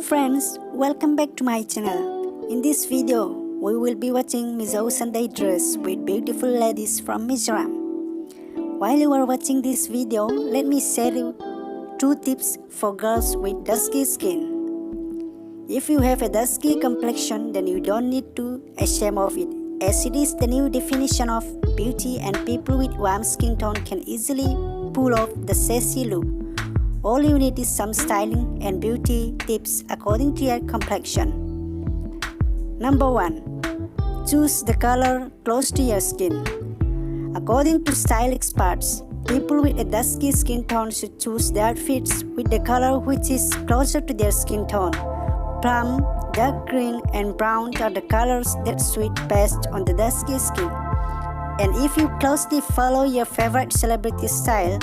Friends, welcome back to my channel. In this video, we will be watching Mizo Sunday dress with beautiful ladies from Mizoram. While you are watching this video, let me share you 2 tips for girls with dusky skin. If you have a dusky complexion, then you don't need to ashamed of it, as it is the new definition of beauty and people with warm skin tone can easily pull off the sassy look. All you need is some styling and beauty tips according to your complexion. Number 1. Choose the color close to your skin. According to style experts, people with a dusky skin tone should choose their outfits with the color which is closer to their skin tone. Plum, dark green and brown are the colors that suit best on the dusky skin. And if you closely follow your favorite celebrity style,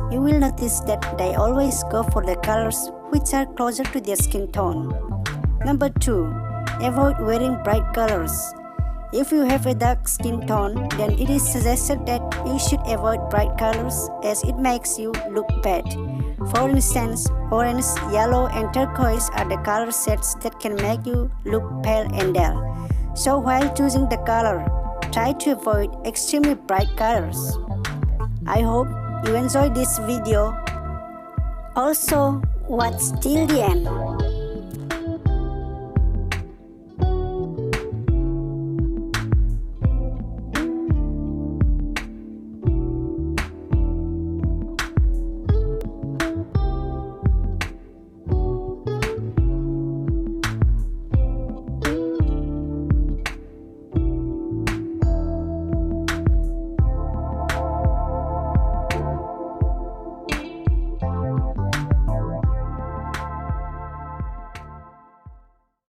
you will notice that they always go for the colors which are closer to their skin tone. Number 2. Avoid wearing bright colors. If you have a dark skin tone, then it is suggested that you should avoid bright colors as it makes you look bad. For instance, orange, yellow and turquoise are the color sets that can make you look pale and dull. So while choosing the color, try to avoid extremely bright colors. I hope you enjoyed this video. Also, watch till the end.